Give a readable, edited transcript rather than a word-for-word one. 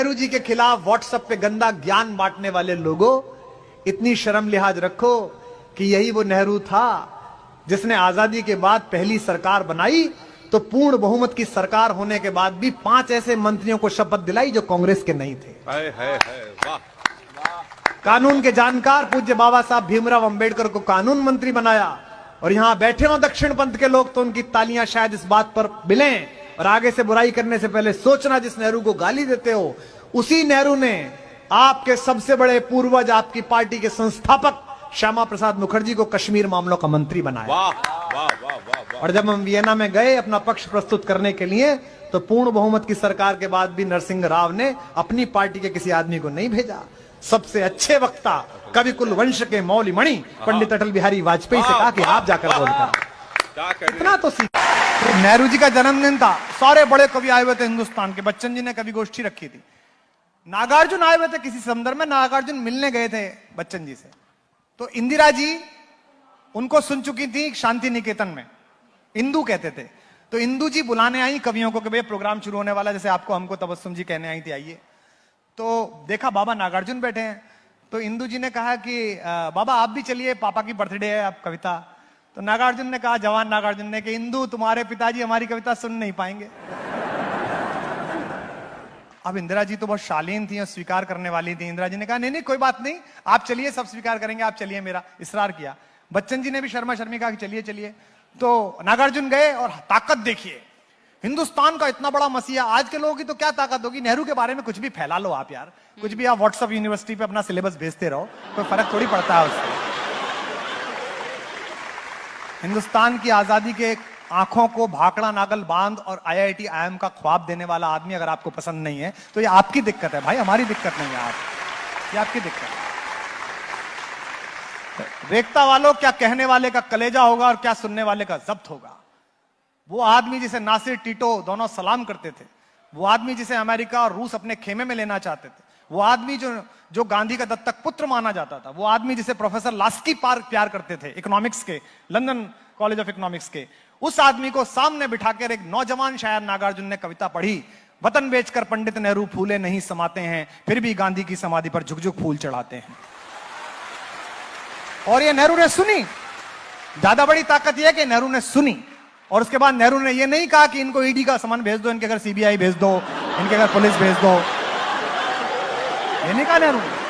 नेहरू जी के खिलाफ व्हाट्सएप पे गंदा ज्ञान बांटने वाले लोगों, इतनी शर्म लिहाज रखो कि यही वो नेहरू था जिसने आजादी के बाद पहली सरकार बनाई तो पूर्ण बहुमत की सरकार होने के बाद भी 5 ऐसे मंत्रियों को शपथ दिलाई जो कांग्रेस के नहीं थे। वाह। कानून के जानकार पूज्य बाबा साहब भीमराव अंबेडकर को कानून मंत्री बनाया, और यहां बैठे हो दक्षिण पंथ के लोग तो उनकी तालियां शायद इस बात पर मिलें, और आगे से बुराई करने से पहले सोचना, जिस नेहरू को गाली देते हो उसी नेहरू ने आपके सबसे बड़े पूर्वज, आपकी पार्टी के संस्थापक श्यामा प्रसाद मुखर्जी को कश्मीर मामलों का मंत्री बनाया। वाह वाह वाह वाह। और जब हम वियना में गए अपना पक्ष प्रस्तुत करने के लिए, तो पूर्ण बहुमत की सरकार के बाद भी नरसिंह राव ने अपनी पार्टी के किसी आदमी को नहीं भेजा। सबसे अच्छे वक्ता कवि कुल वंश के मौली मणि पंडित अटल बिहारी वाजपेयी से कहा कि आप जाकर बोलकर इतना तो सीख। नेहरू जी का जन्मदिन था, सारे बड़े कवि आए हुए थे हिंदुस्तान के। बच्चन जी ने कवि गोष्ठी रखी थी, नागार्जुन आए हुए थे किसी संदर्भ में, नागार्जुन मिलने गए थे बच्चन जी से, तो इंदिरा जी उनको सुन चुकी थी शांति निकेतन में, इंदू कहते थे, तो इंदू जी बुलाने आई कवियों को कि भैया प्रोग्राम शुरू होने वाला, जैसे आपको हमको तबस्सुम जी कहने आई थी आइए। तो देखा बाबा नागार्जुन बैठे हैं, तो इंदू जी ने कहा कि बाबा आप भी चलिए, पापा की बर्थडे है, आप कविता। तो नागार्जुन ने कहा, जवान नागार्जुन ने, कि इंदू तुम्हारे पिताजी हमारी कविता सुन नहीं पाएंगे। अब इंदिरा जी तो बहुत शालीन थी और स्वीकार करने वाली थी। इंदिरा जी ने कहा नहीं नहीं कोई बात नहीं, आप चलिए, सब स्वीकार करेंगे, आप चलिए, मेरा इसरार किया। बच्चन जी ने भी शर्मा शर्मी कहा कि चलिए चलिए। तो नागार्जुन गए और ताकत देखिए, हिंदुस्तान का इतना बड़ा मसीहा, आज के लोगों की तो क्या ताकत होगी, नेहरू के बारे में कुछ भी फैला लो आप यार, कुछ भी आप व्हाट्सएप यूनिवर्सिटी पे अपना सिलेबस भेजते रहो, कोई फर्क थोड़ी पड़ता है उससे। हिंदुस्तान की आजादी के आंखों को भाखड़ा नागल बांध और आईआईटी आईएम का ख्वाब देने वाला आदमी अगर आपको पसंद नहीं है तो ये आपकी दिक्कत है भाई, हमारी दिक्कत नहीं है। ये आपकी दिक्कत है। रेखता वालों, क्या कहने वाले का कलेजा होगा और क्या सुनने वाले का जब्त होगा। वो आदमी जिसे नासिर टीटो दोनों सलाम करते थे, वो आदमी जिसे अमेरिका और रूस अपने खेमे में लेना चाहते थे, वो आदमी जो गांधी का दत्तक पुत्र माना जाता था, वो आदमी जिसे प्रोफेसर लास्की प्यार करते थे, इकोनॉमिक्स के, लंदन कॉलेज ऑफ इकोनॉमिक्स के, उस आदमी को सामने बिठाकर एक नौजवान शायर नागार्जुन ने कविता पढ़ी, वतन बेचकर पंडित नेहरू फूले नहीं समाते हैं, फिर भी गांधी की समाधि पर झुक झुक फूल चढ़ाते हैं। और ये नेहरू ने सुनी। ज्यादा बड़ी ताकत यह है कि नेहरू ने सुनी, और उसके बाद नेहरू ने यह नहीं कहा कि इनको ईडी का सामान भेज दो, इनके घर सीबीआई भेज दो, इनके घर पुलिस भेज दो, ये नहीं कहा नेहरू ने।